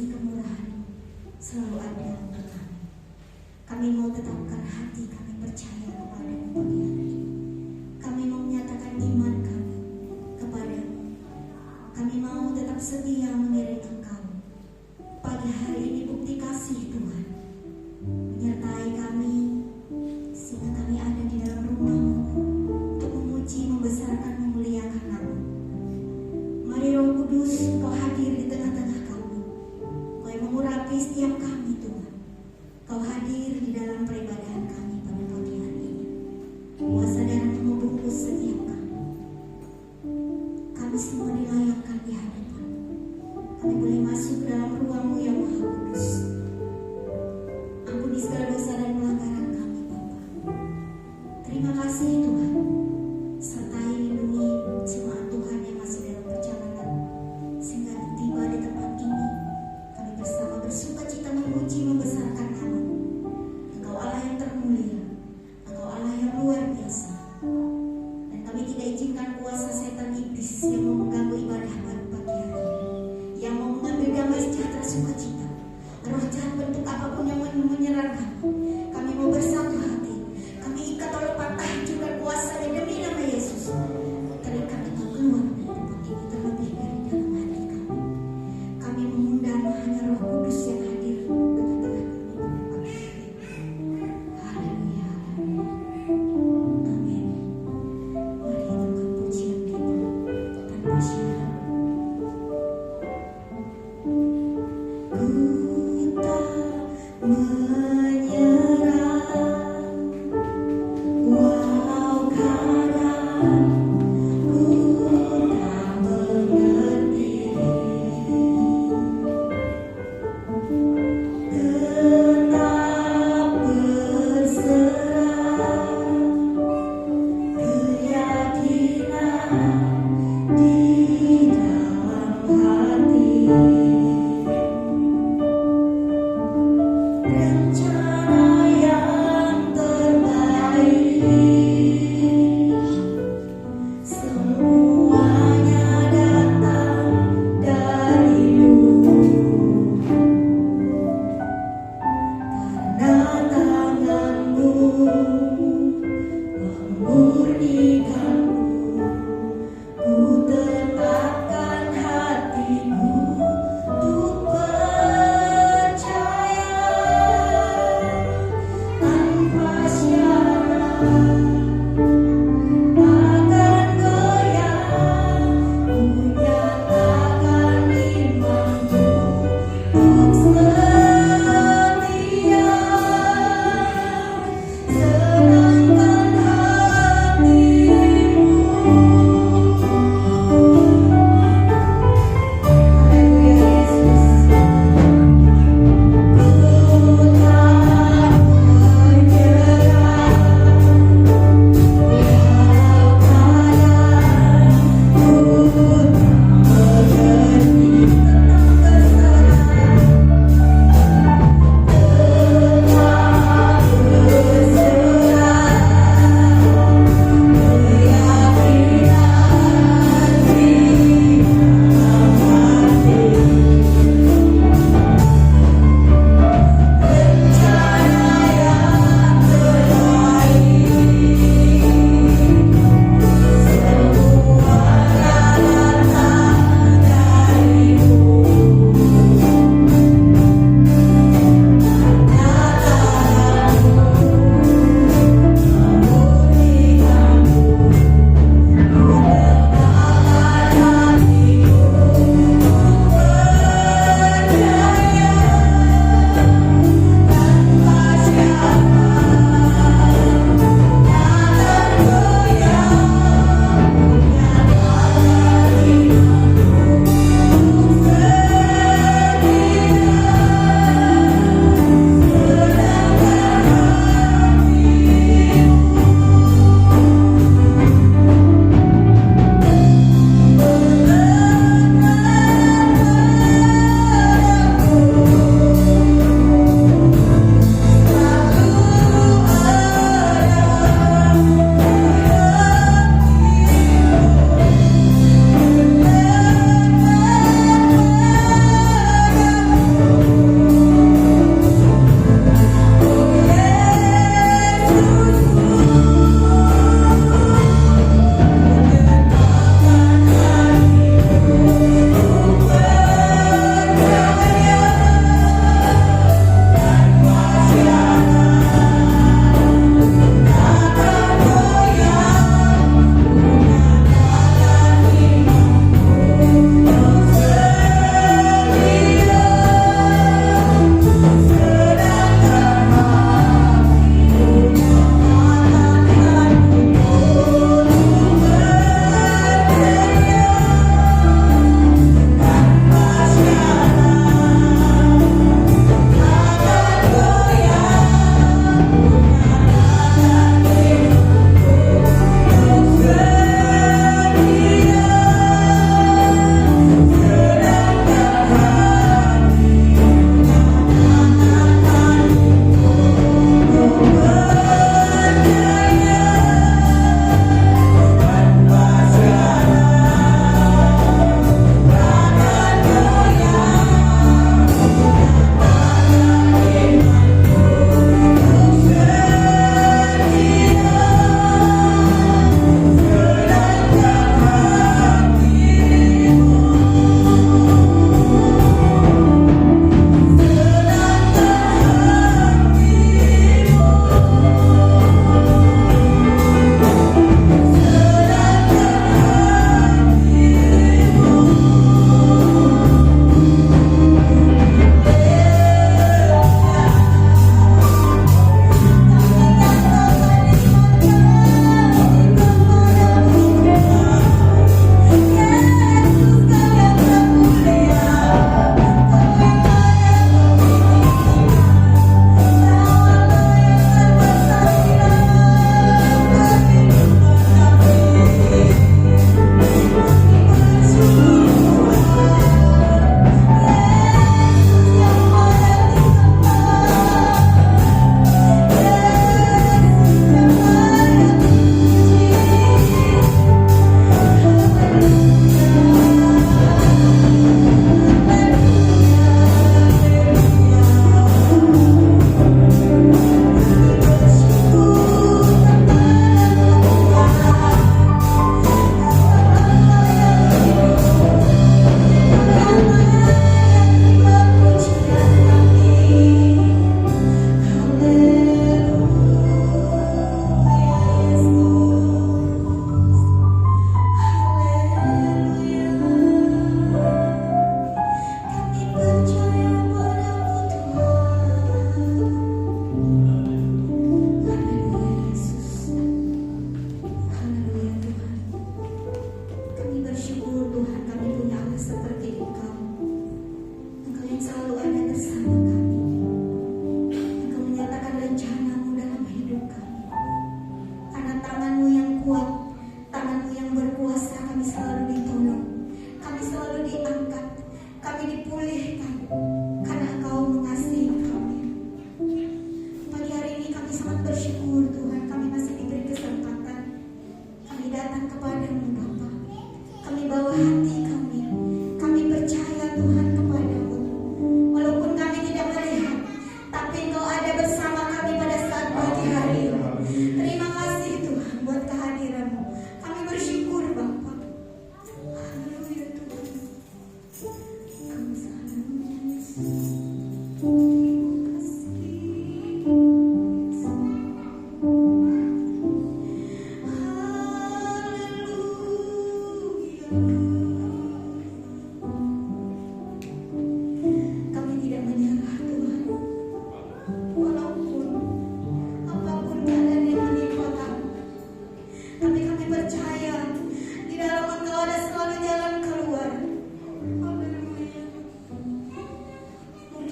kasih kemurahan selalu ada untuk kami. Kami mau tetapkan hati kami percaya kepada-Mu pagi hari ini. Kami mau menyatakan iman kami kepada-Mu. Kami mau tetap setia mengiring Engkau. Pagi hari ini bukti kasih Tuhan menyertai kami sehingga kami ada di dalam rumah-Mu untuk memuji, membesarkan, memuliakan nama-Mu. Mari Roh Kudus Engkau hadir di tengah-tengah kami. Engkau yang mengurapi setiap kami Tuhan. Engkau hadir di dalam peribadahan kami pada pagi hari ini. Kuasa darah-Mu membungkus setiap kami. Kami semua dilayakkan di hadapan. Kami boleh masuk ke dalam ruang-Mu yang Maha Kudus. Ampuni segala dosa dan pelanggaran kami Bapa. Terima kasih Tuhan. Sertai lindungi jemaat Tuhan yang masih dalam perjalanan, sehingga tiba di tempat ini kami bersama bersuka cita memuji, membesarkan nama-Mu. Engkau Allah yang termulia, Engkau Allah yang luar biasa. Dan kami tidak izinkan kuasa setan iblis yang mau mengganggu ibadah pada pagi hari ini, yang mau mengambil damai sejahtera sukacita, roh jahat bentuk apapun yang menyerang kami. Kami mau bersatu hati. Kami ikat oleh patah juga kuasa demi nama Yesus. Terikat Engkau keluar dari tempat ini, terlebih dari dalam hati kami. Kami mengundang hanya Roh Kudus yang hadir di tengah-tengah kami pada pagi hari ini. Haleluya, haleluya. Amin. Mari hidupkan pujian kita tanpa syarat. Ku tak menyerah walau kadang ku tak mengerti, tetap berserah keyakinan di dalam hati.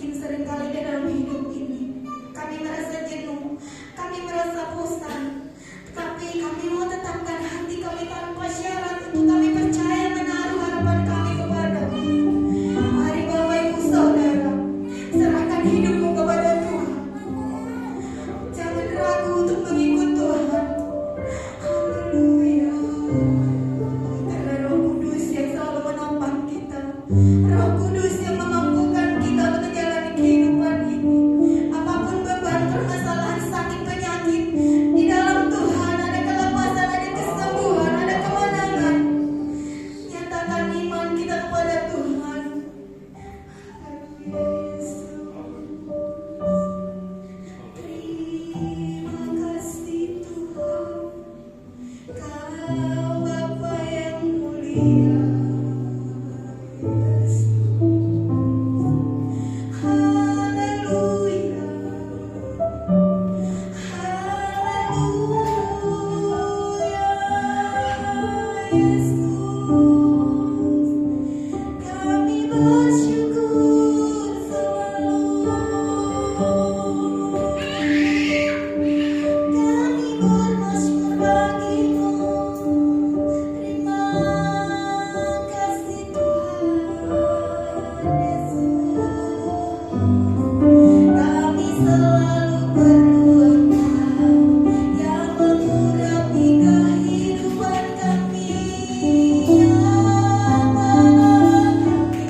mungkin seringkali di dalam hidup ini kami merasa jenuh, kami merasa bosan, tapi kami mau tetapkan hati kami tanpa syarat untuk kami percaya menaruh harapan kami kepadamu. Mari Bapak Ibu Saudara, serahkan hidupmu kepada Tuhan. Jangan ragu untuk mengikut Tuhan. Haleluya. Karena Roh Kudus yang selalu menopang kita, Roh Kudus yang memampukan kita menjalani kehidupan ini. Apapun beban, permasalahan, sakit, penyakit, di dalam Tuhan ada kelepasan, ada kesembuhan, ada kemenangan. Nyatakan iman kita kepada Tuhan. Terima kasih Tuhan, Kau Bapa yang mulia. Haleluya, haleluya, Yesus. Kami bersyukur selalu. Kami bermasyhur bagimu. Terima kasih Tuhan Yesus. Kami selalu perlu Engkau yang mengurapi kehidupan kami, yang menolong kami.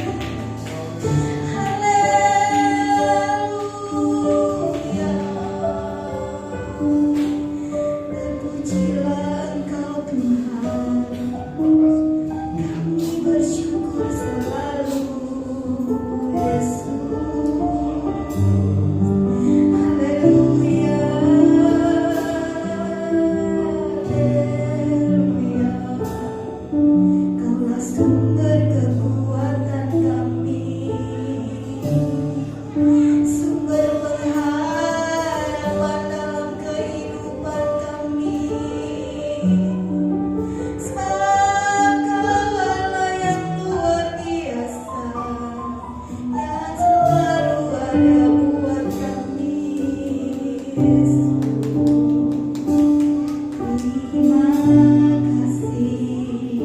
Haleluya. Terpujilah Engkau Tuhan. Kami bersyukur selalu, Yesus. Haleluya, haleluya. Kaulah sumber kekuatan kami, sumber pengharapan dalam kehidupan kami. Sebab Kaulah yang luar biasa, yang selalu ada buat kami, Yesus. Terima kasih.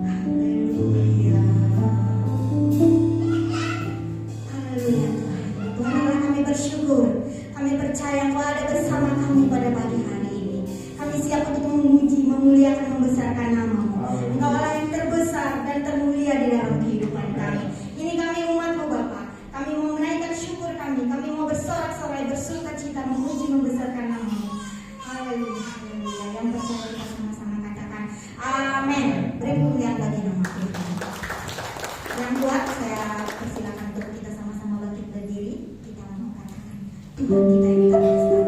Haleluya. Haleluya Tuhan. Tuhan Allah, kami bersyukur. Kami percaya Engkau ada bersama kami pada pagi hari ini. Kami siap untuk memuji, memuliakan, membesarkan nama-Mu. Engkau Allah yang terbesar dan termulia di dalam kehidupan kami. Ini kami umat-Mu Bapa. Kami mau menaikkan syukur kami. Kami mau bersorak-sorai, bersuka cita, memuji, membesarkan nama-Mu. Haleluya, haleluya. Yang percaya kita sama-sama katakan amin. Beri pujian bagi nama Tuhan. Yang kuat, saya persilakan untuk kita sama-sama bangkit berdiri. Kita mau katakan Tuhan kita yang terbesar.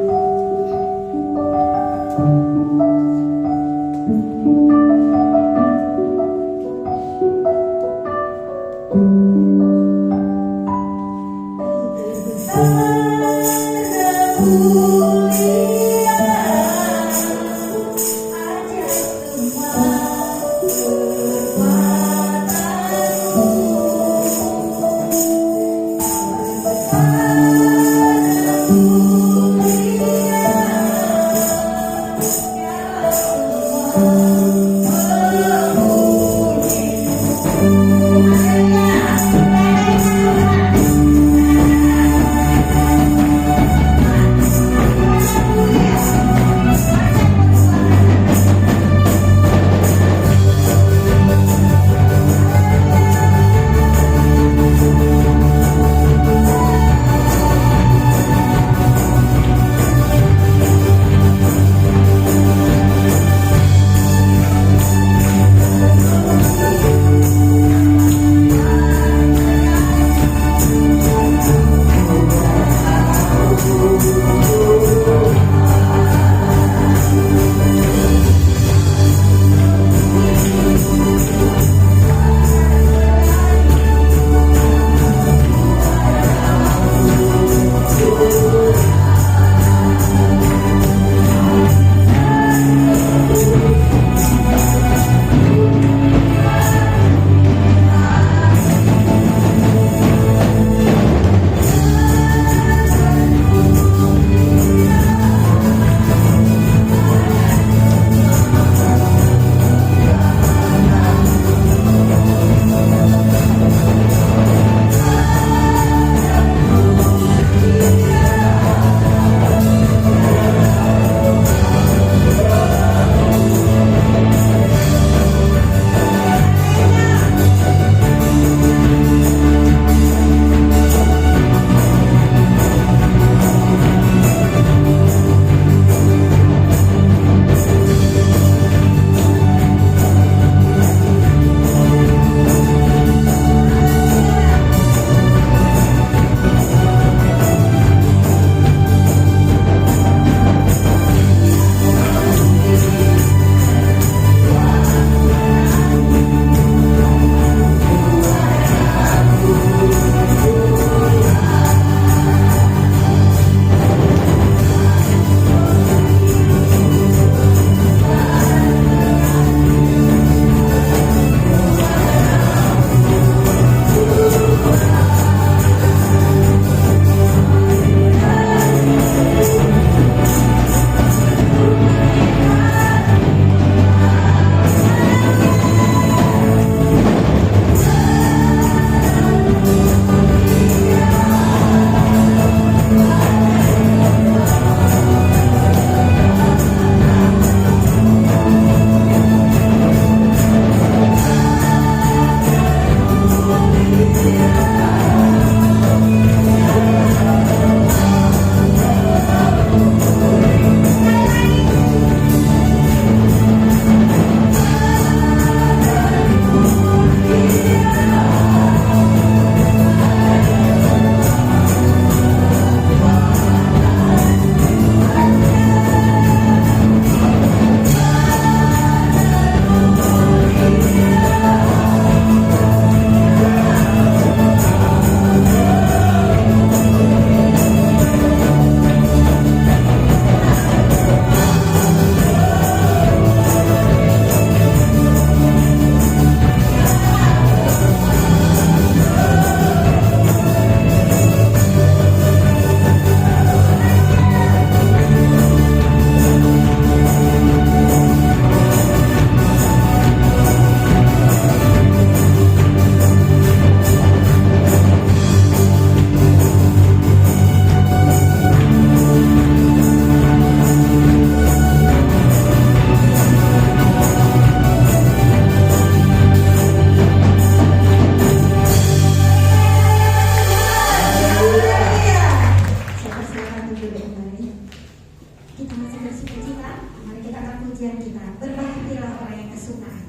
pujian kita. Berbahagialah orang yang kesukaannya.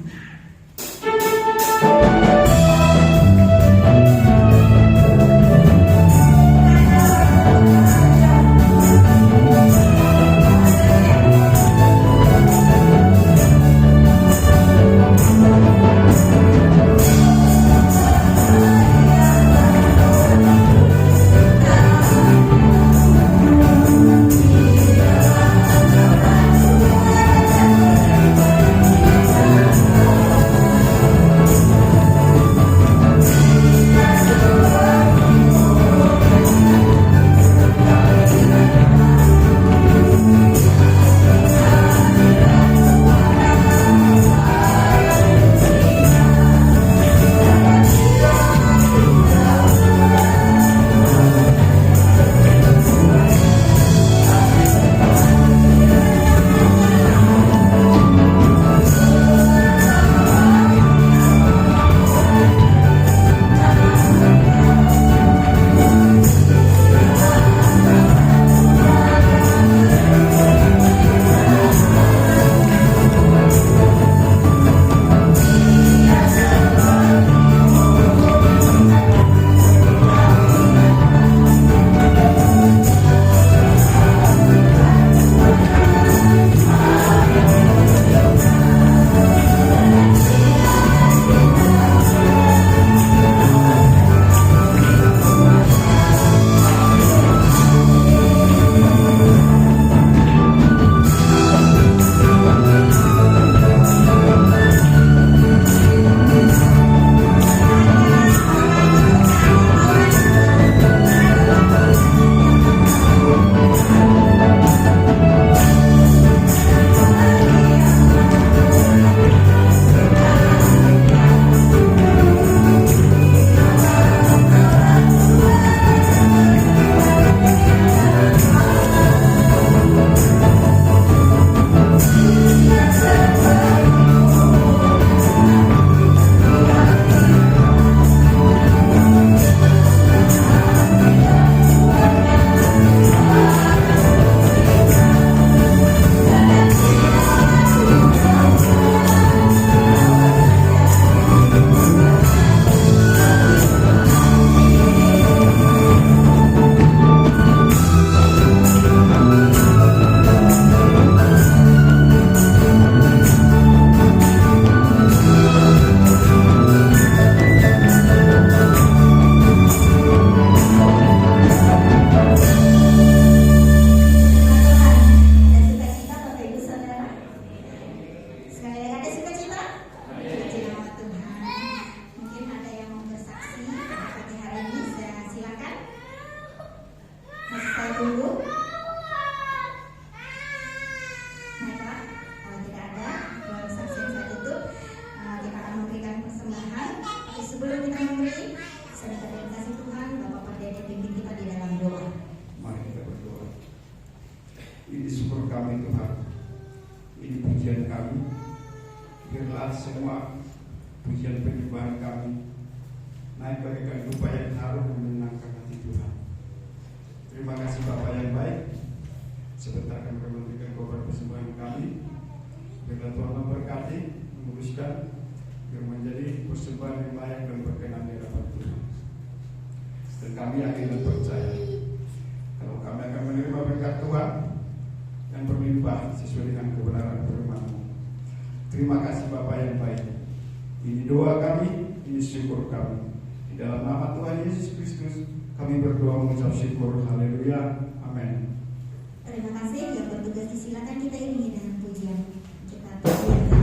Ini syukur kami Tuhan, ini pujian kami. Biarlah semua pujian penyembahan kami naik bagaikan dupa yang harum menyenangkan hati Tuhan. Terima kasih Bapa yang baik. Sebentar kami memberikan korban persembahan kami. Biarlah Tuhan memberkati, menguruskan, biar menjadi persembahan yang layak dan berkenan di hadapan Tuhan. Dan kami yakin dan percaya kalau kami akan menerima berkat Tuhan yang berlimpah sesuai dengan kebenaran firman-Mu. Terima kasih Bapa yang baik. Ini doa kami, ini syukur kami. Di dalam nama Tuhan Yesus Kristus kami berdoa mengucap syukur. Haleluya. Amin. Terima kasih. Yang bertugas disilakan kita iringi dengan pujian. Kita Terima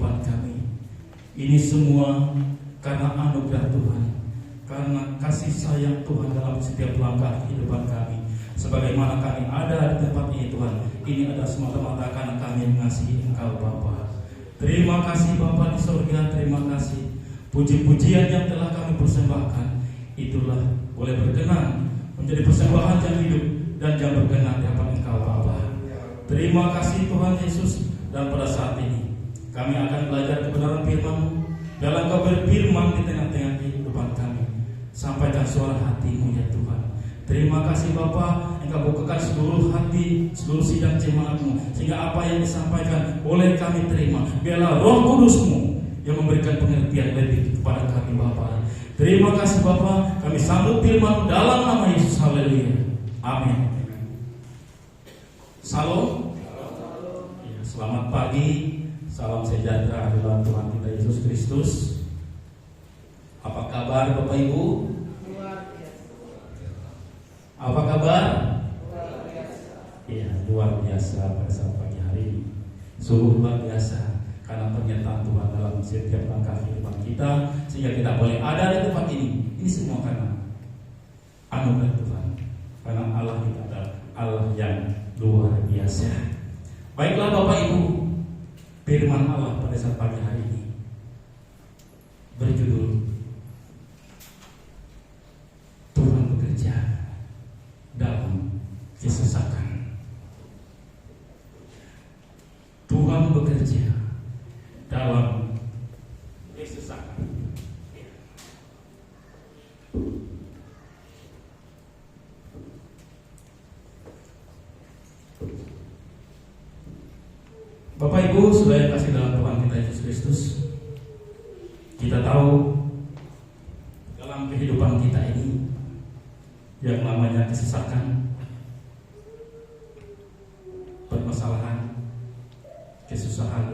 kehidupan kami. Ini semua karena anugerah Tuhan, karena kasih sayang Tuhan dalam setiap langkah kehidupan kami. Sebagaimana kami ada di tempat ini Tuhan, ini adalah semata-mata karena kami mengasihi Engkau Bapa. Terima kasih Bapa di surga, terima kasih. Puji-pujian yang telah kami persembahkan, itulah boleh berkenan menjadi persembahan yang hidup dan yang berkenan di hadapan Engkau Bapa. Terima kasih Tuhan Yesus. Dan pada saat ini kami akan belajar kebenaran firman-Mu. Dalam Kau berfirman di tengah-tengah kehidupan kami, sampaikan suara hati-Mu ya Tuhan. Terima kasih Bapa, Engkau bukakan seluruh hati, seluruh sidang jemaat-Mu, sehingga apa yang disampaikan boleh kami terima. Biarlah Roh Kudus-Mu yang memberikan pengertian lebih kepada kami Bapa. Terima kasih Bapa, kami sambut firman dalam nama Yesus. Haleluya. Amin. Salam. Ya, selamat pagi, salam sejahtera dalam Tuhan kita Yesus Kristus. Apa kabar Bapak Ibu? Apa kabar? Iya, luar biasa pada saat pagi hari ini. Sungguh luar biasa karena pernyataan Tuhan dalam setiap langkah kehidupan kita, sehingga kita boleh ada di tempat ini. Ini semua karena anugerah Tuhan, karena Allah kita adalah Allah yang luar biasa. Baiklah Bapak Ibu, firman Allah pada saat pagi hari ini berjudul Tuhan bekerja dalam kesesakan. Tuhan bekerja dalam kesesakan. Bapak Ibu, saudara yang kasih dalam Tuhan kita Yesus Kristus, kita tahu dalam kehidupan kita ini yang namanya kesesakan, permasalahan, kesusahan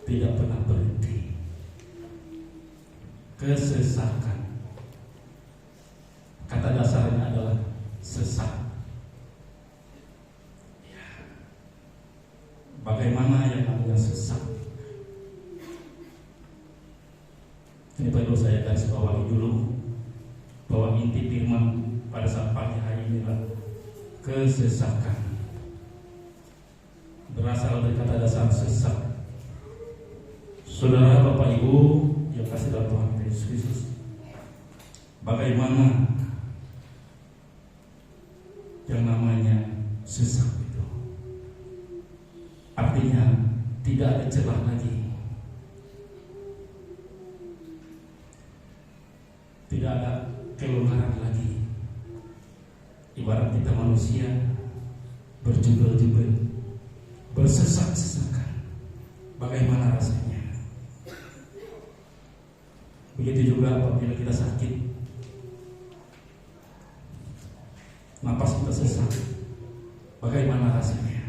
tidak pernah berhenti. Kesesakan, kata dasarnya adalah sesak. Bagaimana yang namanya sesak? Ini perlu saya garis bawahi dulu, bahwa inti firman pada saat pagi hari ini adalah kesesakan. Berasal dari kata dasar sesak. Saudara, Bapak Ibu yang kasih dalam Tuhan Yesus Kristus, bagaimana yang namanya sesak itu? Artinya tidak ada celah lagi, tidak ada kelonggaran lagi. Ibarat kita manusia berjubel-jubel, bersesak-sesakan. Bagaimana rasanya? Begitu juga apabila kita sakit, napas kita sesak. Bagaimana rasanya?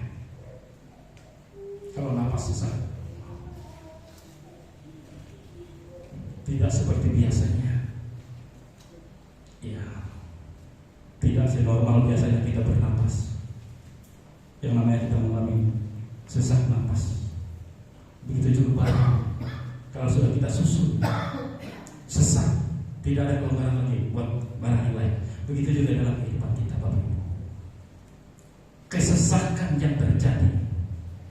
Kalau napas sesak, tidak seperti biasanya. Ya, tidak senormal biasanya kita bernapas. Yang namanya kita mengalami sesak napas. Begitu juga kalau sudah kita susun, sesak, tidak ada kelonggaran lagi buat barang yang lain. Begitu juga dalam kehidupan kita, Bapak Ibu. Kesesakan yang terjadi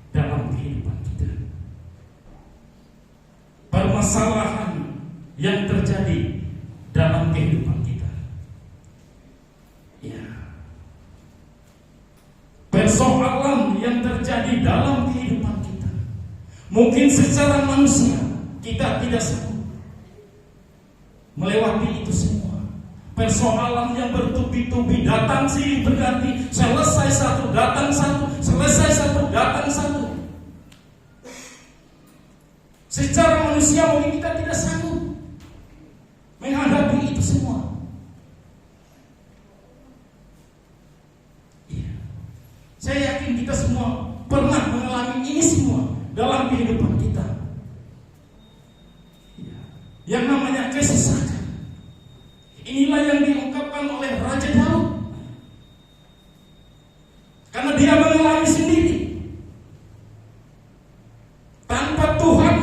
dalam kehidupan kita, permasalahan yang terjadi dalam kehidupan kita, ya, persoalan yang terjadi dalam kehidupan kita. Mungkin secara manusia kita tidak sanggup melewati itu semua. Persoalan yang bertubi-tubi, datang silih berganti, selesai satu, datang satu, selesai satu, datang satu. Secara manusia mungkin kita tidak sanggup menghadapi itu semua. Iya. Saya yakin kita semua pernah mengalami ini semua dalam kehidupan kita. Iya. Yang namanya kesesakan. Inilah yang diungkapkan oleh Raja Daud. Karena dia mengalami sendiri. Tanpa Tuhan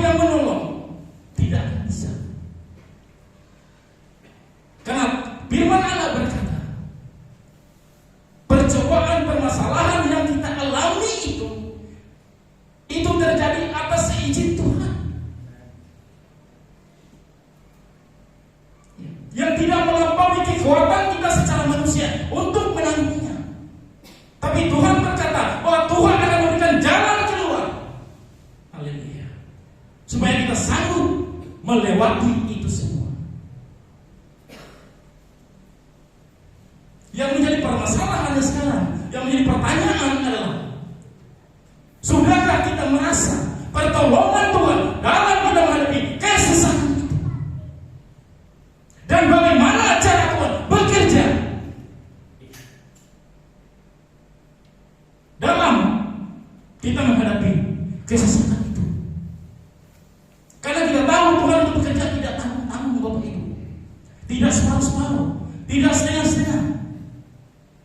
kita sanggup melewati itu semua. Yang menjadi permasalahan sekarang, yang menjadi pertanyaan adalah, sudahkah kita merasa pertolongan Tuhan dalam menghadapi kesusahan itu? Dan bagaimana cara Tuhan bekerja dalam kita menghadapi kesusahan itu? Karena kita tahu Tuhan itu bekerja tidak tanggung-tanggung, Bapak Ibu, tidak separuh-separuh, tidak setengah-setengah,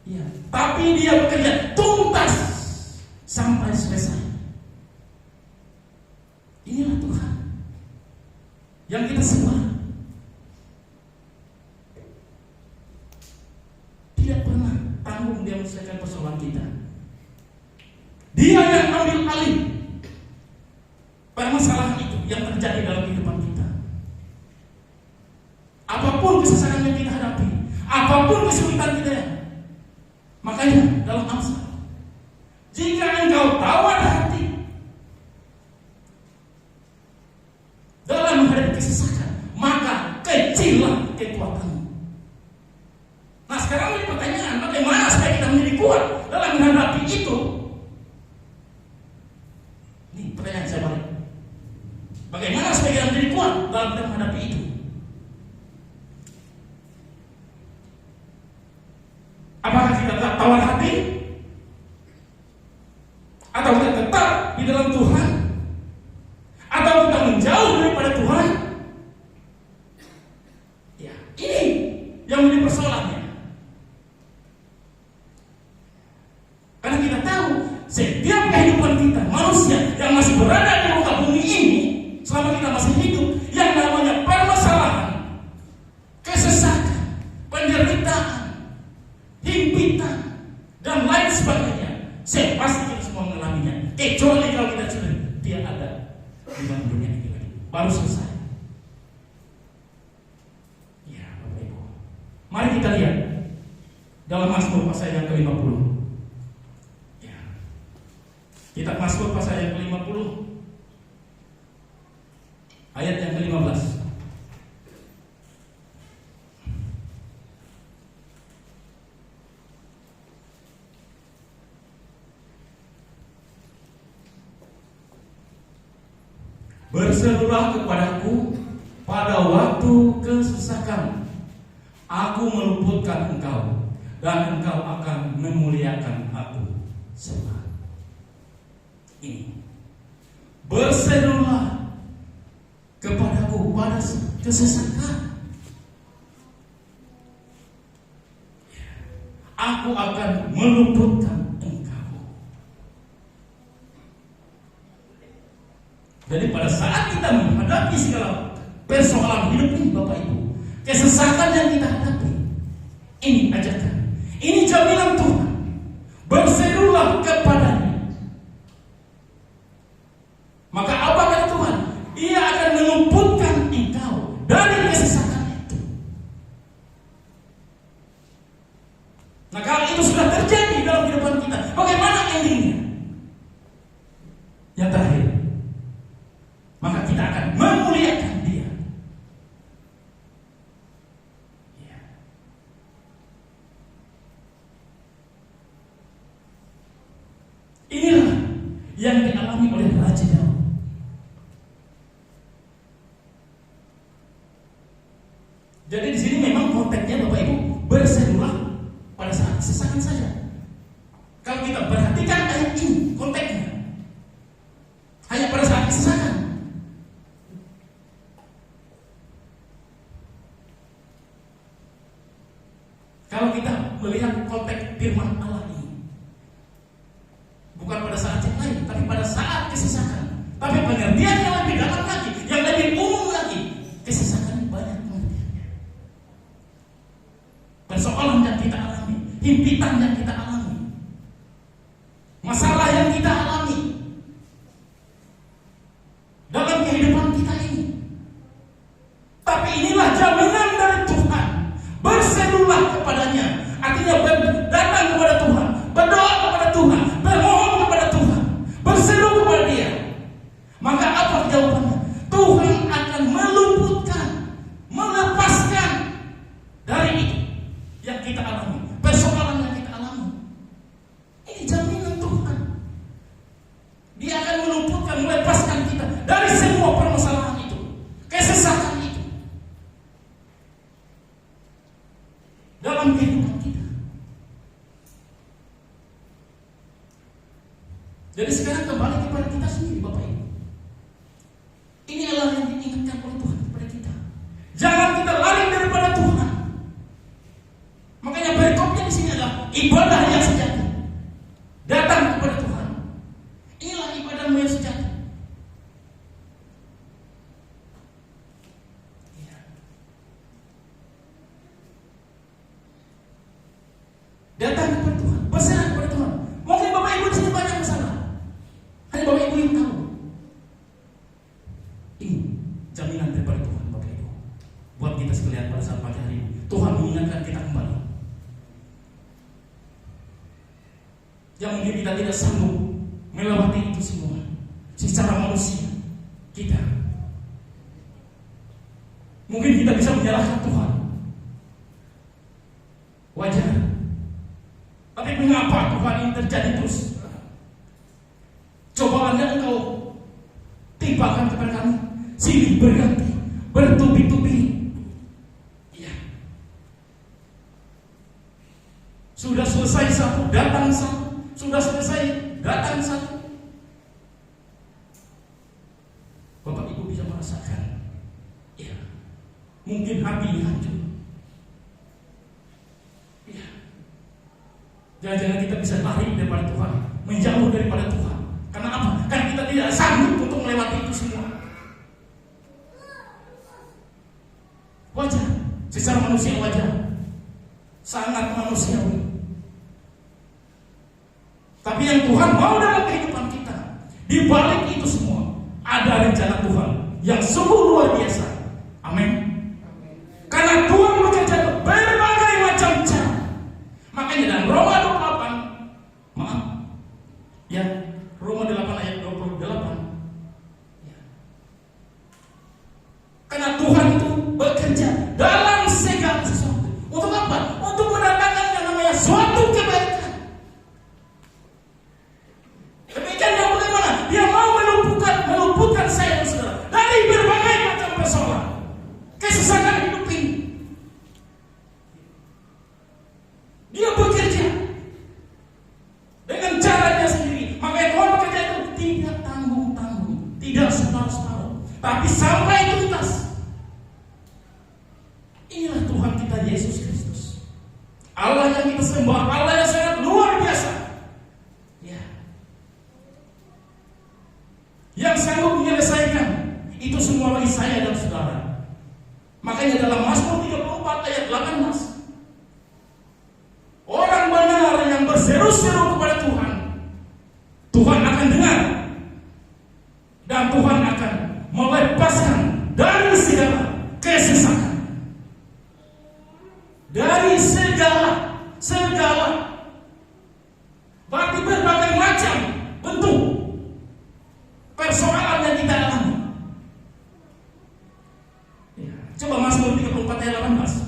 ya, tapi Dia bekerja tuntas sampai selesai. Inilah Tuhan yang kita sembah. Tidak pernah tanggung Dia menyelesaikan persoalan kita. Dia yang ambil alih permasalahan itu yang terjadi dalam kehidupan kita. Apapun kesusahan yang kita hadapi, apapun kesulitan kita, makanya dalam Amsal, jika engkau tawar hati dalam menghadapi kesusahan, maka kecillah kekuatanmu. Nah, sekarang ini pertanyaan, bagaimana supaya kita menjadi kuat dalam menghadapi itu? Ini pertanyaan saya balik. Bagaimana supaya kita menjadi kuat dalam menghadapi itu? Apakah kita tetap tawar hati? Atau kita tetap di dalam Tuhan? Atau kita menjauh daripada Tuhan? Ya, ini yang menjadi persoalannya. Karena kita tahu setiap kehidupan kita, manusia yang masih berada di muka bumi ini, selama kita masih hidup, yang namanya permasalahan, kesesakan, penderitaan, himpitan, dan lain sebagainya, saya pasti kita semua mengalaminya. Kecuali kalau kita sudah dia ada di dalam dunia ini lagi, baru selesai. Ya, Bapak Ibu, mari kita lihat dalam Mazmur pasal yang ke-50. Ya, kitab Mazmur pasal yang ke-50, ayat yang ke-15. Berserulah kepadaku pada waktu kesesakan, aku meluputkan engkau, dan engkau akan memuliakan aku. Selah. Ini, berserulah kepadaku pada kesesakan, aku akan meluputkan engkau. Jadi pada saat kita menghadapi segala persoalan hidup ini, Bapak Ibu, kesesakan yang kita hadapi, ini ajakan, ini jaminan Tuhan. Berserulah kepadanya. Maka apa kata Tuhan? Ia akan meluputkan engkau dari kesesakan itu. Nah, kalau itu sudah terjadi dalam kehidupan kita, bagaimana endingnya? Yang terakhir, maka kita akan memuliakan Dia. Ya. Inilah yang dialami oleh Raja Daud. Jadi di sini memang konteksnya, Bapak Ibu, berserulah pada saat kesesakan saja. Kalau kita perhatikan ayat ini, konteksnya hanya pada saat kesesakan. Kalau kita melihat konteks firman Allah ini, bukan pada saat yang lain, tapi pada saat kesesakan. Tapi pengertian yang lebih dalam lagi, yang lebih umum lagi, kesesakan banyak pengertiannya. Persoalan yang kita alami, himpitan yang kita alami, masalah yang kita alami dalam kehidupan kita ini. Tapi inilah jaminan dari Tuhan. Berserulah kepadanya, artinya datang kepada Tuhan Jadi sekarang kembali kepada kita sendiri, Bapak Ibu. Ini adalah yang diingatkan oleh Tuhan kepada kita. Jangan kita lari daripada Tuhan. Makanya perikopnya di sini adalah ibadah yang sejati. Datang kepada Tuhan. Inilah ibadahmu yang sejati. Ya. Datang kepada Tuhan, berserah kepada Tuhan. Mungkin Bapak Ibu di sini banyak masalah. Hanya Bapak Ibu yang tahu. Ini jaminan daripada Tuhan, Bapak Ibu. Buat kita sekalian pada saat pagi hari ini, Tuhan mengingatkan kita kembali. Yang mungkin kita tidak sanggup melewati itu semua secara manusia kita. Mungkin kita bisa menyalahkan Tuhan. Wajar. Tapi mengapa Tuhan ini terjadi terus? Coba Anda engkau timpakan kepada kami. Silih berganti, bertubi-tubi. Ya. Sudah selesai satu, datang satu. Sudah selesai, datang satu. Bapak Ibu bisa merasakan. Ya. Mungkin hati hancur. Ya. Jangan-jangan kita bisa lari daripada Tuhan, menjauh daripada Tuhan. Karena apa? Karena kita tidak sanggup untuk melewati itu semua. Wajar, secara manusia wajar, sangat manusiawi. Tapi yang Tuhan mau dalam kehidupan kita, di balik itu semua ada rencana Tuhan yang sungguh luar biasa. Amin. Karena Tuhan bekerja berbagai macam cara. Makanya dalam Roma 28, Roma 8 ayat 28. Ya. Karena Tuhan itu bekerja dalam segala sesuatu. Untuk apa? Untuk mendatangkan yang namanya suatu kebaikan. Kebaikan yang bagaimana? Dia mau meluputkan saya dan saudara dari berbagai macam persoalan, kesesakan hidup ini. Dia bekerja dengan caranya sendiri. Makanya Tuhan bekerja itu tidak tanggung-tanggung, tidak separuh-separuh, tapi sampai tuntas. Inilah Tuhan kita Yesus Kristus, Allah yang kita sembah, Allah yang sangat luar biasa. Ya. Yang sanggup menyelesaikan itu semua bagi saya dan saudara. Makanya dalam Mazmur 34 ayat 18, orang benar yang berseru-seru kepada Tuhan, Tuhan akan dengar dan Tuhan akan melepaskan dari segala kesesakan, dari segala berarti berbagai macam bentuk persoalan yang kita alami. Ya, coba Mazmur 34 ayat 18.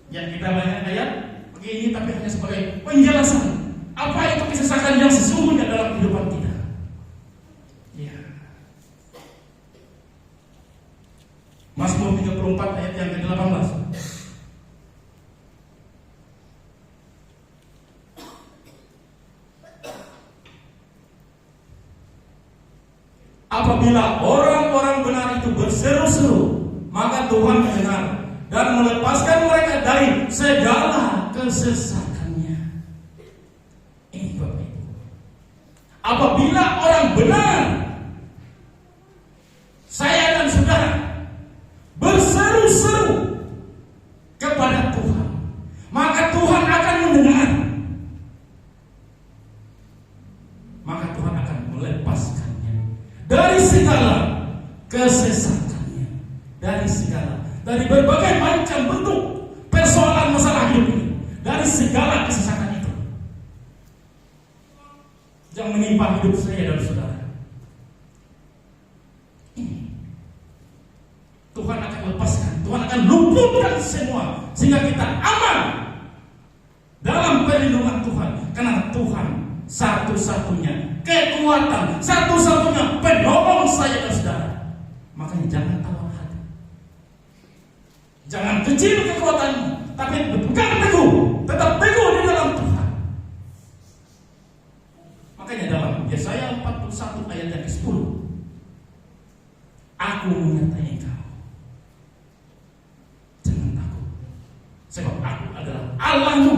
Yang kita banyak ayat begini, tapi hanya sebagai penjelasan apa itu kesesakan yang sesungguhnya dalam kehidupan kita. Ya. Mazmur 34 ayat yang ke-18. Apabila orang-orang benar itu berseru-seru, maka Tuhan mendengar dan melepaskan mereka dari segala kesesakannya. Ini Bapak Ibu. Apabila orang benar, saya dan saudara, berseru-seru kepada Tuhan, maka Tuhan akan mendengar. Maka Tuhan akan melepaskannya dari segala kesesakannya, dari berbagai macam bentuk persoalan masalah hidup ini, dari segala kesesakan itu yang menimpa hidup saya dan saudara. Tuhan akan lepaskan, Tuhan akan lumpuhkan semua sehingga kita aman dalam perlindungan Tuhan. Karena Tuhan satu-satunya kekuatan, satu-satunya penolong saya dan saudara. Makanya jangan tawar hati, jangan kecil kekuatanmu, tapi berpegang teguh, tetap teguh di dalam Tuhan. Aku menyertai engkau. Jangan takut, sebab aku adalah Allahmu.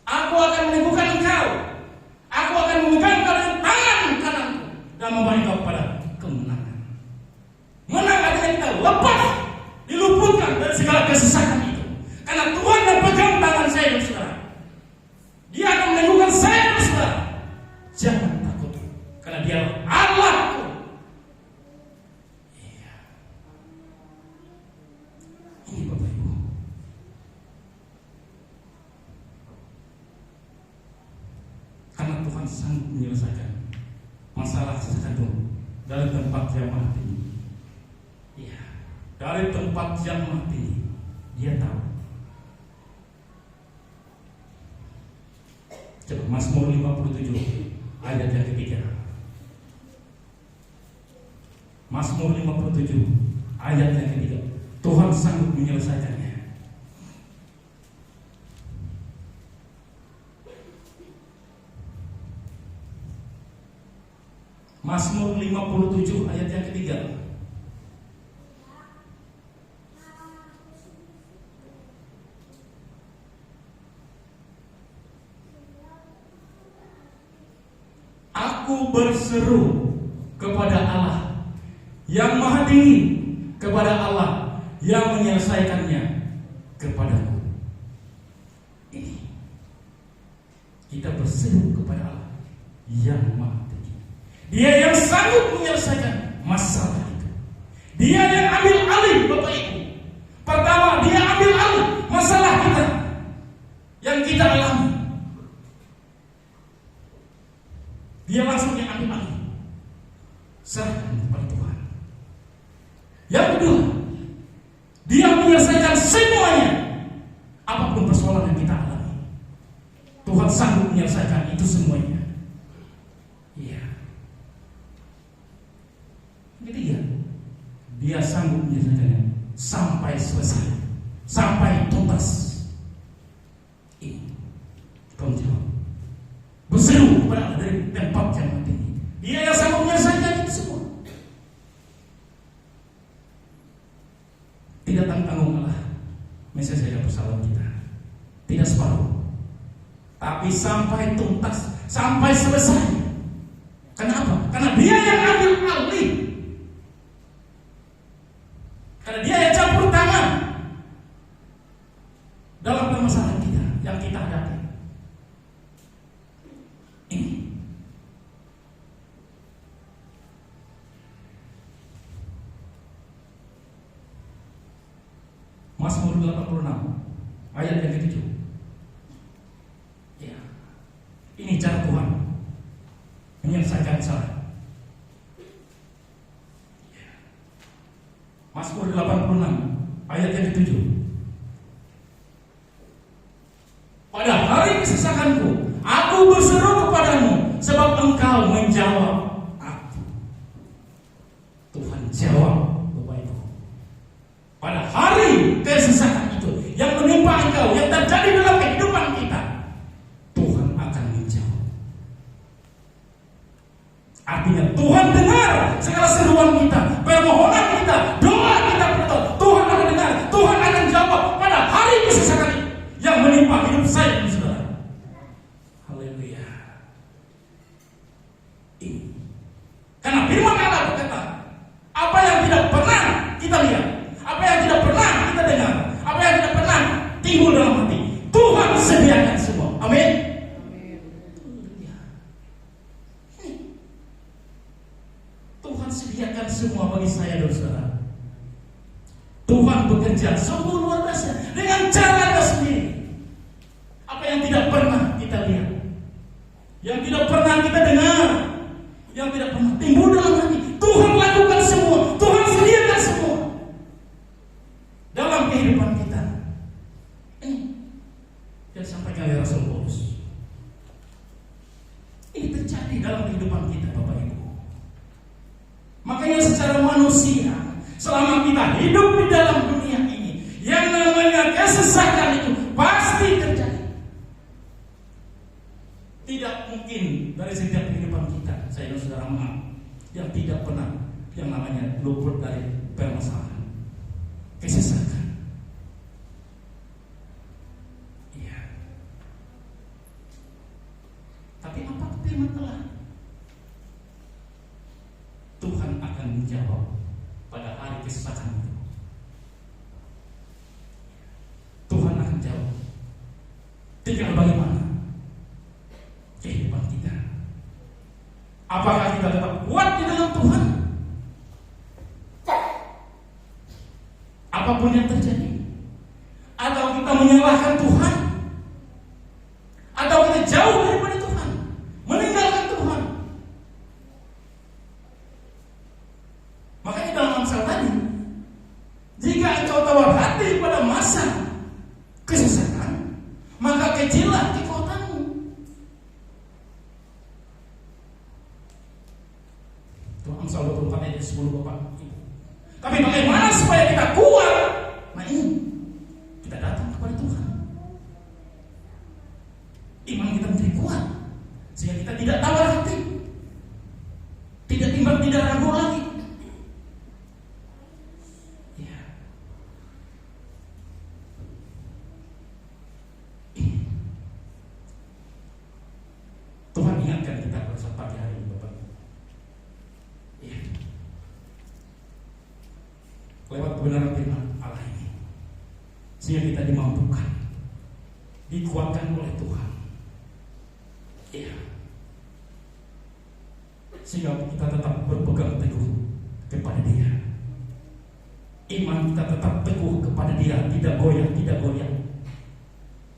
Aku akan meneguhkan engkau. Aku akan memegang engkau dengan tangan kananku dan membawa engkau kepada kemenangan. Menang artinya kita lepas, diluputkan dari segala kesesakan itu. Karena Tuhan yang pegang tangan saya dan saudara. Dia akan meneguhkan saya dan saudara. Jangan takut, karena Dia Allahku. Iya. Ini Bapak Ibu. Karena Tuhan sanggup menyelesaikan masalah sesuatu dari tempat yang mati. Iya. Dari tempat yang mati, Dia tahu. Coba Mazmur 57 ayat yang ketiga. Mazmur 57 ayat yang ketiga. Tuhan sanggup menyelesaikannya. Mazmur 57 ayat yang ketiga. Aku berseru kepada Allah yang maha tinggi, kepada Allah yang menyelesaikannya kepadaku. Ini kita berseru kepada Allah yang maha tinggi. Dia yang sanggup menyelesaikan masalah itu. Dia yang ambil alih, Bapak Ibu. Pertama, Dia ambil alih masalah kita yang kita alami. Dia langsung yang ambil alih. Serahkan kepada Tuhan. Yang kedua, Dia menyelesaikan semuanya. Apapun persoalan yang kita alami, Tuhan sanggup menyelesaikan itu semuanya. Iya. Ketiga, Dia sanggup menyelesaikannya sampai selesai, sampai tuntas. Ini tanggung jawab. Berseru kepada Allah dari tempat yang tinggi. Dia yang sanggup menyelesaikan itu semua. Tidak tanggung Allah menyelesaikan persoalan kita. Tidak separuh, tapi sampai tuntas, sampai selesai. Kenapa? Karena Dia yang ambil alih. Karena Dia yang campur tangan dalam permasalahan kita yang kita hadapi. Ini Mazmur 86 ayat yang ke-7. Ya. Ini cara Tuhan menyelesaikan masalah. Ya. Mazmur 86 ayat yang ke-7. Pada hari kesesakanku, aku berseru kepadamu, sebab Engkau menjawab aku. Tuhan jawab, Bapak Ibu. Pada hari kesesakan itu yang menimpa engkau, yang terjadi dalam kehidupan kita, Tuhan akan menjawab. Artinya Tuhan dengar segala seruan kita, permohonan kita, doa kita. Tuhan akan dengar, Tuhan akan jawab pada hari kesesakan itu yang menimpa hidup saya dan saudara. Haleluya. Ini karena firman Allah berkata, apa yang tidak pernah kita lihat, apa yang tidak pernah kita dengar, apa yang tidak pernah timbul dalam hati, Tuhan sediakan semua. Amin. Tuhan sediakan semua bagi saya dan saudara. Tuhan bekerja sungguh luar biasa dengan caranya sendiri. Apa yang tidak pernah kita lihat, yang tidak pernah kita dengar, yang tidak pernah timbul dalam hati, Tuhan lakukan semua. Tuhan sediakan semua dalam kehidupan kita. Ini yang disampaikan oleh Rasul Paulus. Ini terjadi dalam kehidupan kita, Bapak Ibu. Makanya secara manusia, selama kita hidup di dalam dunia ini, yang namanya kesesakan itu pasti terjadi. Tidak mungkin dari setiap kehidupan kita, saya dan saudara maaf, yang tidak pernah yang namanya luput dari permasalahan, kesesakan. Iya. Tapi apa firman Allah? Tuhan akan menjawab pada hari kesesakan itu. Tuhan akan jawab. Tinggal bagaimana kehidupan kita. Apakah kita tetap kuat di dalam Tuhan? Apapun yang terjadi, atau kita menyalahkan Tuhan, atau kita jauh daripada Tuhan, meninggalkan Tuhan. Makanya dalam Amsal tadi, jika engkau tawar hati pada masa kesesakan, maka kecillah kekuatanmu. Itu Amsal 24 ayat 10 Bapak Ibu. Tapi bagaimana supaya kita kuat? Nah ini, kita datang kepada Tuhan. Iman kita menjadi kuat, sehingga kita tidak tawar hati, tidak timbang, tidak ragu lagi. Ya. Ini. Tuhan ingatkan kita pada saat pagi hari ini, Bapak. Ya. Lewat kebenaran firman Allah ini, sehingga kita dimampukan, dikuatkan oleh Tuhan. Ya. Sehingga kita tetap berpegang teguh kepada Dia. Iman kita tetap teguh kepada Dia, tidak goyah, tidak goyah.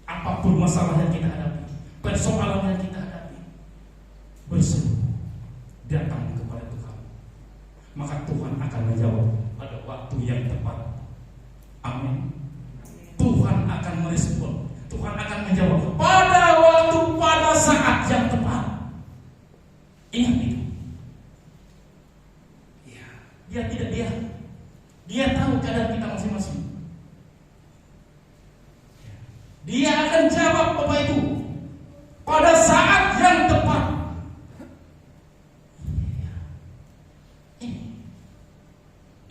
Apapun masalah yang kita hadapi, persoalan yang kita hadapi, berseru, datang kepada Tuhan. Maka Tuhan akan menjawab pada waktu yang tepat. Amin. Tuhan akan merespon, Tuhan akan menjawab pada waktu, pada saat yang tepat. Ingat itu. Ya, Dia tidak diam. Dia tahu keadaan kita masing-masing. Dia akan jawab Bapak Ibu pada saat yang tepat.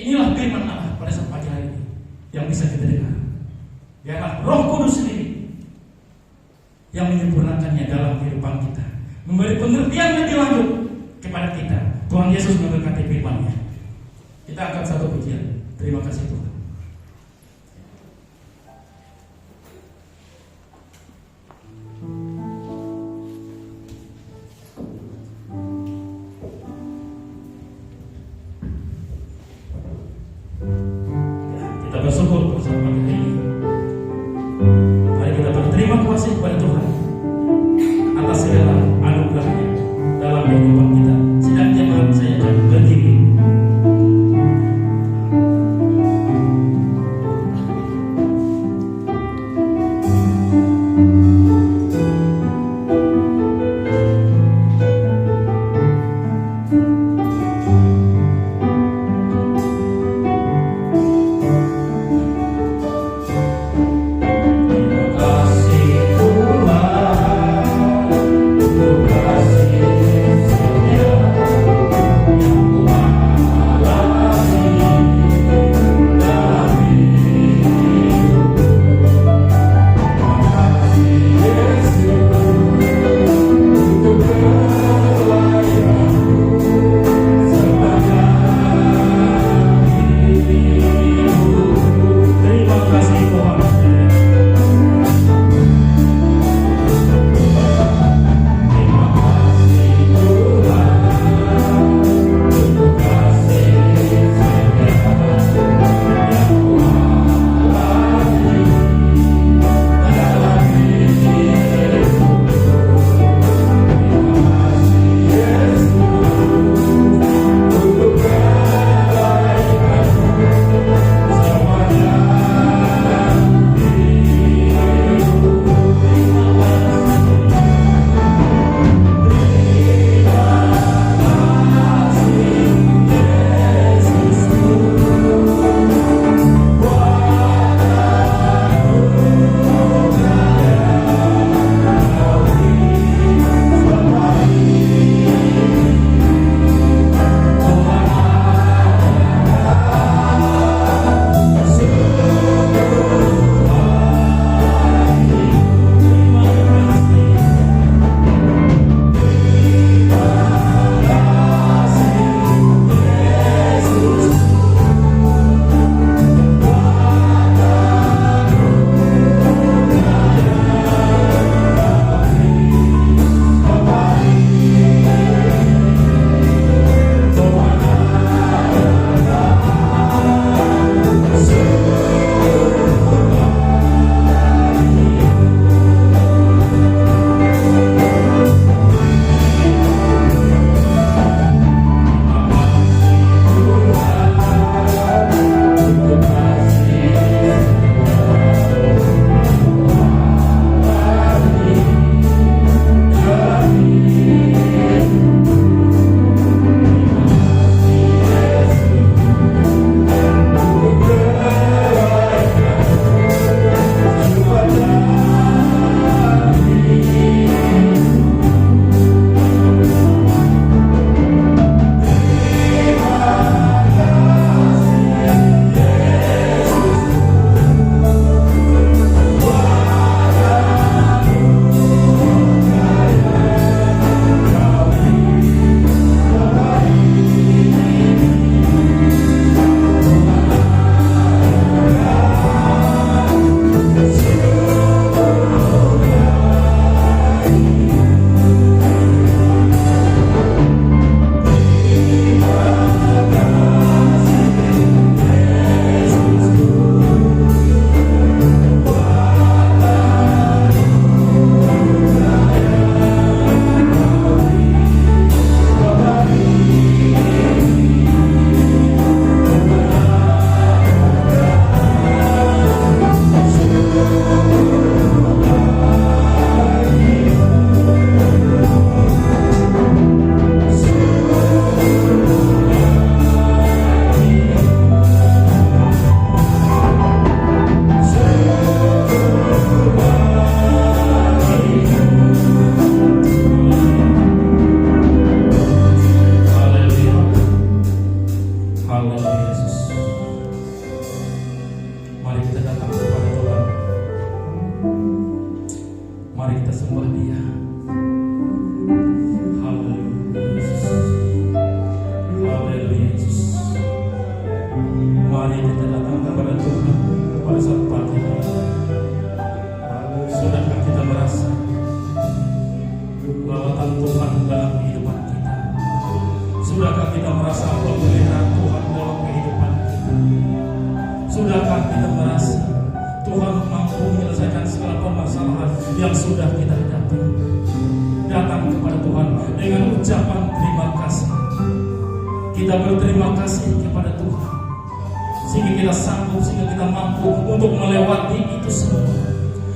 Inilah firman Allah pada saat pagi hari ini yang bisa kita dengar. Biarlah Roh Kudus sendiri yang menyempurnakannya dalam kehidupan kita, memberi pengertian lebih lanjut kepada kita. Tuhan Yesus memberkati firman-Nya. Kita angkat satu pujian. Terima kasih Tuhan. Kita bersyukur pada saat pagi hari ini. Mari kita berterima kasih kepada Tuhan atas segala anugerah-Nya dalam kehidupan kita. Sedang jemaat saya akan berdiri. Terima kasih Tuhan. Haleluya Yesus. Mari kita datang kepada Tuhan. Mari kita sembah Dia. Haleluya Yesus. Haleluya Yesus. Mari kita datang kepada Tuhan pada saat pagi ini. Sudahkah kita merasa lawatan Tuhan dalam kehidupan kita? Sudahkah kita merasa pemeliharaan Tuhan dalam kehidupan kita? Sudahkah kita merasa Tuhan mampu menyelesaikan segala permasalahan yang sudah kita hadapi? Datang kepada Tuhan dengan ucapan terima kasih. Kita berterima kasih kepada Tuhan sehingga kita sanggup, sehingga kita mampu untuk melewati itu semua.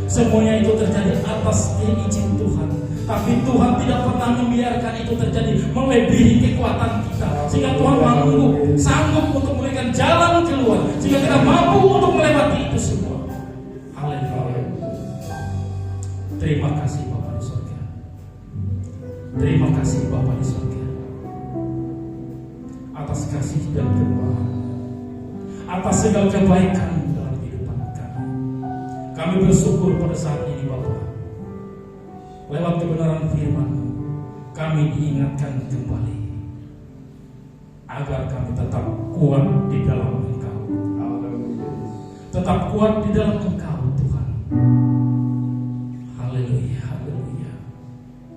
Semuanya itu terjadi atas izin Tuhan. Tapi Tuhan tidak pernah membiarkan itu terjadi melebihi kekuatan kita, sehingga Tuhan mampu, sanggup untuk memberikan jalan keluar, sehingga kita mampu untuk melewati itu semua. Haleluya. Terima kasih Bapa di surga. Terima kasih Bapa di surga atas kasih dan kemurahan, atas segala kebaikan dalam kehidupan kami. Kami bersyukur pada saat ini Bapa. Lewat kebenaran firman, kami diingatkan kembali agar kami tetap kuat di dalam Engkau. Tetap kuat di dalam Engkau Tuhan. Haleluya, haleluya.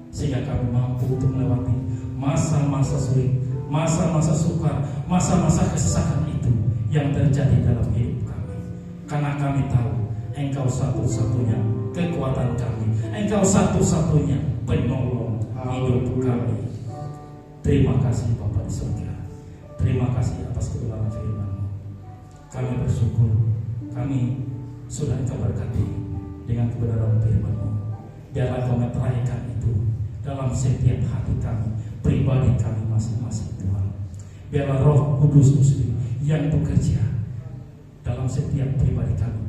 Sehingga kami mampu untuk melewati masa-masa sulit, masa-masa sukar, masa-masa kesesakan itu yang terjadi dalam hidup kami. Karena kami tahu Engkau satu-satunya kekuatan kami, Engkau satu-satunya penolong hidup kami. Terima kasih Bapa di surga. Terima kasih atas kebenaran firman-Mu. Kami bersyukur, kami sudah Engkau berkati dengan kebenaran firman-Mu. Biarlah Engkau meteraikan itu dalam setiap hati kami, pribadi kami masing-masing Tuhan. Biarlah Roh Kudus-Mu sendiri yang bekerja dalam setiap pribadi kami,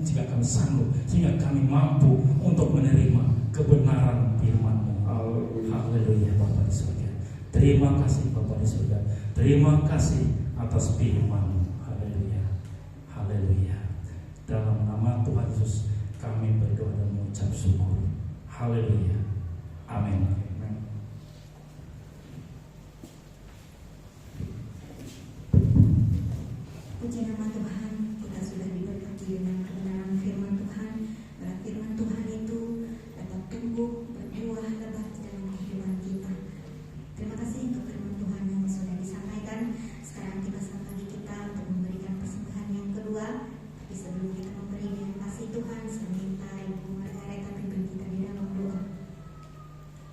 sehingga kami sanggup, sehingga kami mampu untuk menerima kebenaran firman-Mu. Haleluya Bapa di surga. Terima kasih Bapa di surga. Terima kasih atas firman-Mu. Haleluya. Haleluya. Dalam nama Tuhan Yesus kami berdoa dan mengucap syukur. Haleluya. Amin. Puji nama Tuhan, kita sudah diberkati dengan kebenaran firman Tuhan. Bahwa firman Tuhan itu dapat tumbuh berbuah lebat dalam kehidupan kita. Terima kasih untuk firman Tuhan yang sudah disampaikan. Sekarang tiba saat bagi kita untuk memberikan persembahan yang kedua. Tapi sebelum kita memberi dengan kasih Tuhan, saya minta Ibu Margaret pimpin kita di dalam doa.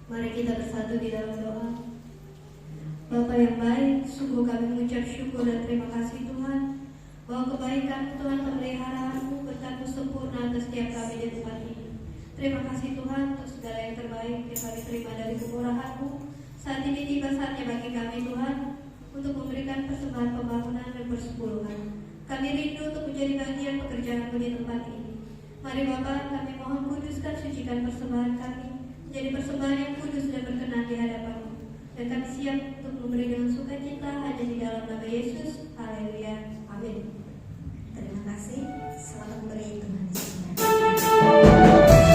Mari kita bersatu di dalam doa. Bapa yang baik, sungguh kami mengucap syukur dan terima kasih Tuhan bahwa kebaikan Tuhan pemeliharaanmu berkat-Mu sempurna atas setiap kami di tempat ini. Terima kasih Tuhan untuk segala yang terbaik yang kami terima dari kemurahan-Mu. Saat ini tiba saatnya bagi kami Tuhan untuk memberikan persembahan pembangunan dan persepuluhan. Kami rindu untuk menjadi bagian pekerjaan-Mu di tempat ini. Mari Bapa, kami mohon kuduskan, sucikan persembahan kami menjadi persembahan yang kudus dan berkenan di hadapan-Mu. Dan kami siap untuk memberi dengan sukacita hanya di dalam nama Yesus. Haleluya. Amin. Terima kasih. Selamat memberi Tuhan Yesus. Haleluya.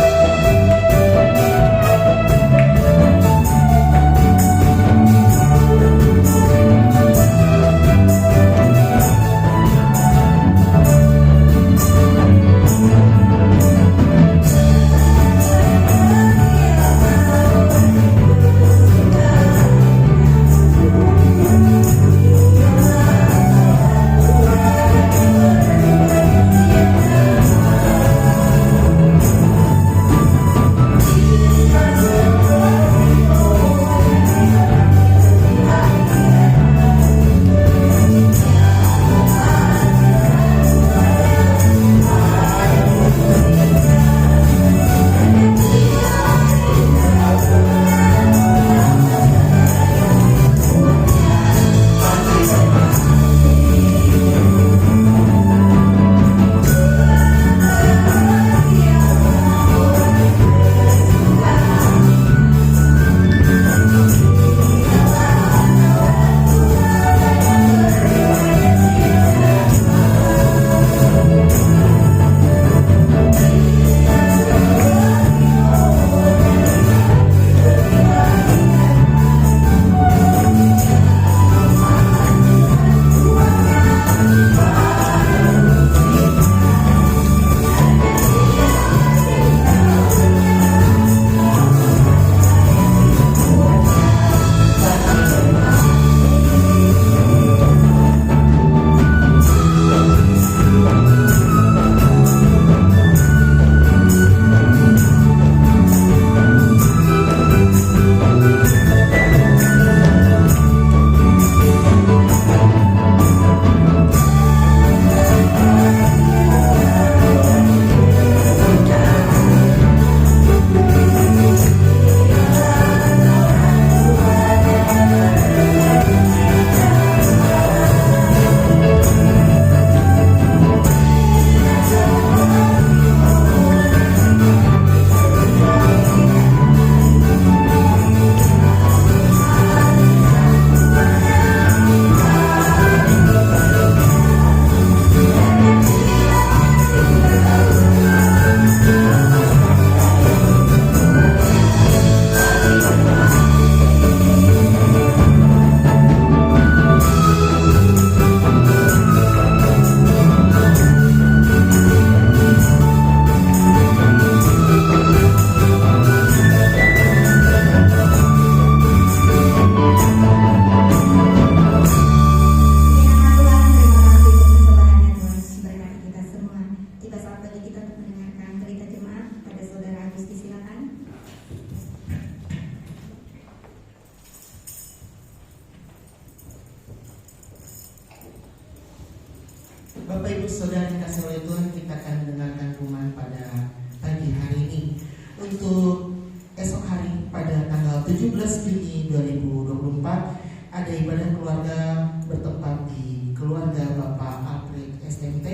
Bapak Ibu Saudara yang kasih oleh Tuhan, kita akan mendengarkan firman pada pagi hari ini. Untuk esok hari pada tanggal 17 Juni 2024 ada ibadah keluarga bertempat di keluarga Bapak Alfred SMT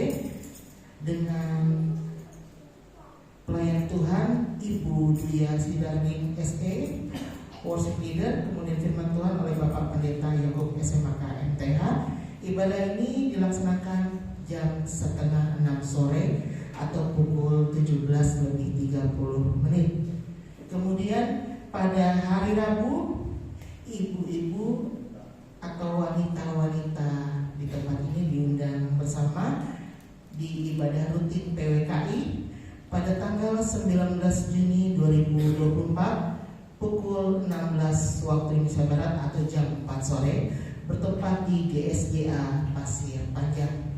dengan pelayan Tuhan Ibu Dia Sidarning SE, worship leader, kemudian firman Tuhan oleh Bapak Pendeta Yakub SMK MTH. Ibadah ini dilaksanakan jam 5:30 sore atau pukul 17:30. Kemudian pada hari Rabu, ibu-ibu atau wanita-wanita di tempat ini diundang bersama di ibadah rutin PWKI pada tanggal 19 Juni 2024 pukul 16 waktu Indonesia Barat atau jam 4 sore bertempat di GSGA Pasir Panjang.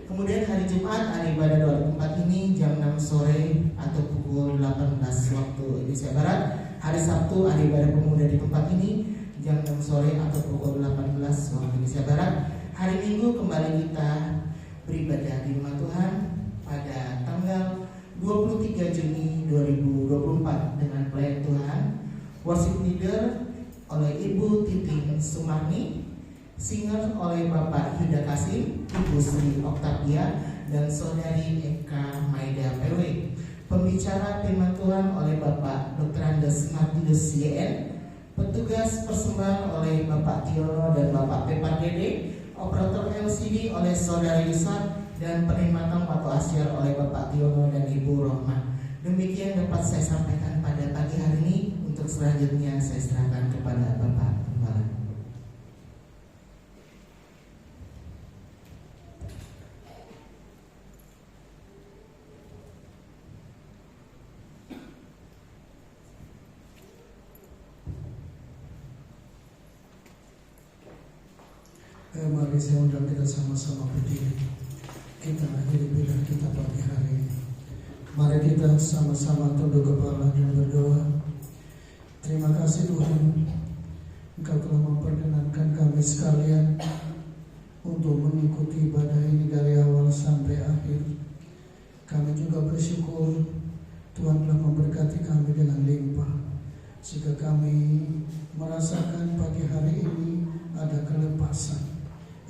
Kemudian hari Jumat ada ibadah doa di tempat ini jam 6 sore atau pukul 18 waktu Indonesia Barat. Hari Sabtu ada ibadah pemuda di tempat ini jam 6 sore atau pukul 18 waktu Indonesia Barat. Hari Minggu kembali kita beribadah di rumah Tuhan pada tanggal 23 Juni 2024 dengan pelayan Tuhan, worship leader oleh Ibu Titin Sumarni, singer oleh Bapak Yuda Kasim, Ibu Sri Oktavia, dan Saudari Eka Maida PW. Pembicara firman Tuhan oleh Bapak Dr. Andes Martinus YN, petugas persembahan oleh Bapak Tiono dan Bapak Pepar Dede, operator LCD oleh Saudari Yusat, dan penerima tamu atau asyar oleh Bapak Tiono dan Ibu Rohman. Demikian dapat saya sampaikan pada pagi hari ini. Untuk selanjutnya saya serahkan kepada Bapak Gembala. Mari saya undang kita sama-sama berdiri. Kita akhiri ibadah kita pagi hari ini. Mari kita sama-sama tunduk kepala dan berdoa. Terima kasih Tuhan, Engkau telah memperkenankan kami sekalian untuk mengikuti ibadah ini dari awal sampai akhir. Kami juga bersyukur Tuhan telah memberkati kami dengan limpah, sehingga kami merasakan pagi hari ini ada kelepasan,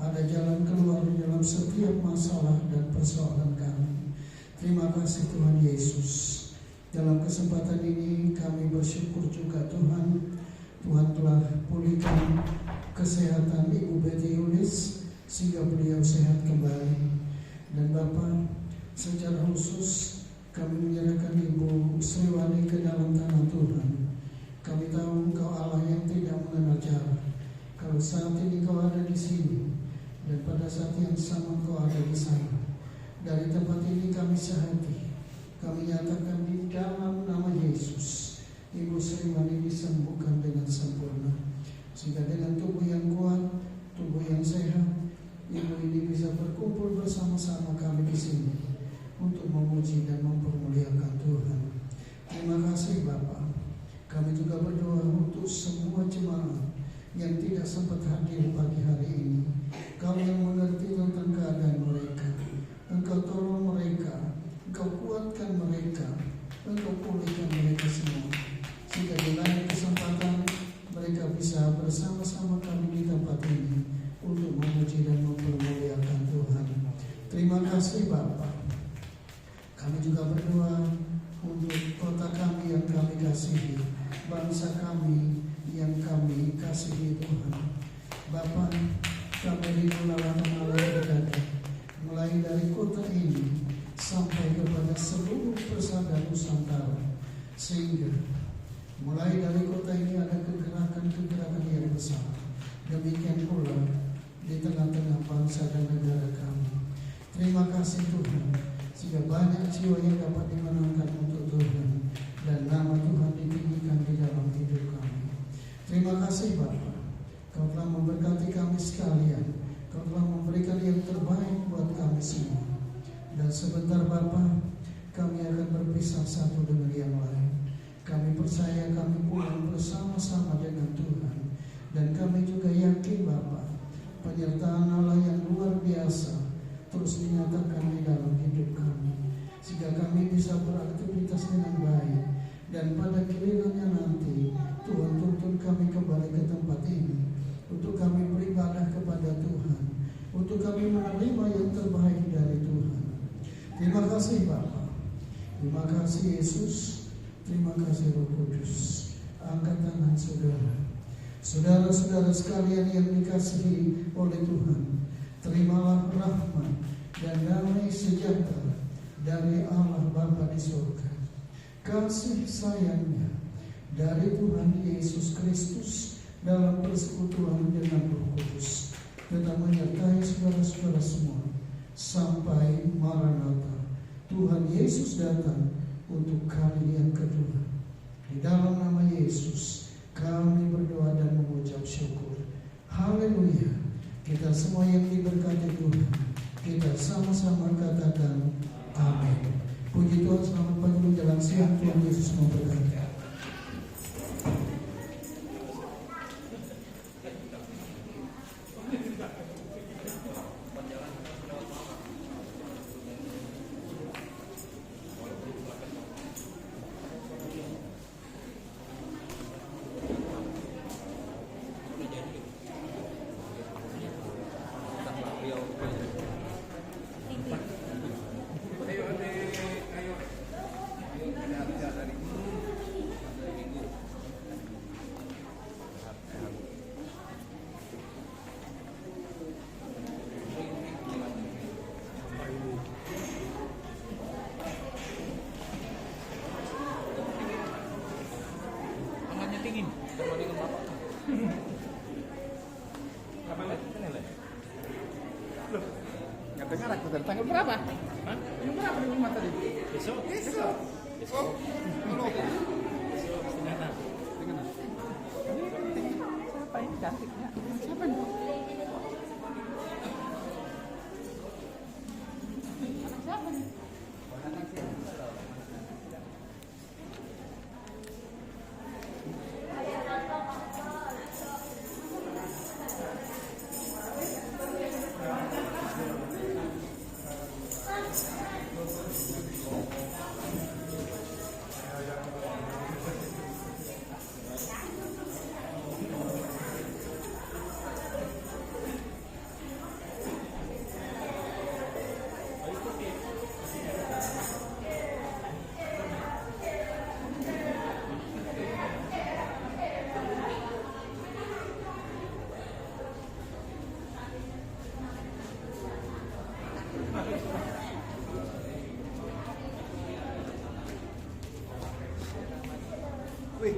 ada jalan keluar dalam setiap masalah dan persoalan kami. Terima kasih Tuhan Yesus. Dalam kesempatan ini kami bersyukur juga Tuhan telah pulihkan kesehatan Ibu Betty Yulis sehingga beliau sehat kembali. Dan Bapa, secara khusus kami menyerahkan Ibu Sriwani ke dalam tangan Tuhan. Kami tahu Engkau Allah yang tidak mengenal jarak. Kalau saat ini Kau ada di sini dan pada saat yang sama Kau ada di sana. Dari tempat ini kami sehati, kami nyatakan di dalam nama Yesus, Ibu Sriwani disembuhkan dengan sempurna, sehingga dengan tubuh yang kuat, tubuh yang sehat, Ibu ini bisa berkumpul bersama-sama kami di sini untuk memuji dan mempermuliakan Tuhan. Terima kasih Bapa. Kami juga berdoa untuk semua jemaat yang tidak sempat hadir pagi hari ini. Kau yang mengerti tentang keadaan mereka, Engkau tolong mereka, Engkau kuatkan mereka, Engkau pulihkan mereka semua, sehingga di lain kesempatan mereka bisa bersama-sama kami di tempat ini untuk memuji dan mempermuliakan Tuhan. Terima kasih Bapa. Kami juga berdoa untuk kota kami yang kami kasihi, bangsa kami yang kami kasihi Tuhan. Bapa, kami rindu lawanan Allah berdada, mulai dari kota ini sampai kepada seluruh persada Nusantara, sehingga mulai dari kota ini ada kegerakan-kegerakan yang besar. Demikian pula di tengah-tengah bangsa dan negara kami. Terima kasih Tuhan, sehingga banyak jiwa yang dapat dimenangkan untuk Tuhan dan nama Tuhan ditinggikan di dalam hidup kami. Terima kasih Bapa, Kau telah memberkati kami sekalian. Kau telah memberikan yang terbaik buat kami semua. Dan sebentar Bapa, kami akan berpisah satu dengan yang lain. Kami percaya kami pulang bersama-sama dengan Tuhan. Dan kami juga yakin Bapa, penyertaan Allah yang luar biasa terus beraktivitas dengan baik. Dan pada gilirannya nanti Tuhan tuntun kami kembali ke tempat ini untuk kami beribadah kepada Tuhan, untuk kami menerima yang terbaik dari Tuhan. Terima kasih Bapa, terima kasih Yesus, terima kasih Roh Kudus. Angkat tangan saudara. Saudara-saudara sekalian yang dikasihi oleh Tuhan, terimalah rahmat dan damai sejahtera dari Allah Bapa di surga, kasih sayangnya dari Tuhan Yesus Kristus dalam persekutuan dengan Roh Kudus tetap menyertai saudara-saudara semua sampai Maranatha, Tuhan Yesus datang untuk kali yang kedua. Di dalam nama Yesus kami berdoa dan mengucap syukur. Haleluya. Kita semua yang diberkati Tuhan, kita sama-sama katakan amin. Puji Tuhan, selamat pagi menjelang siang. Tuhan Yesus memberkati. Nggak dengar aku dari tanggal berapa? Hah? Yang berapa di rumah tadi? Besok. Besok. Besok. Besok setengah 6. Siapa ini cantiknya? Siapa ini? Anak siapa nih? Anak siapa? Wih.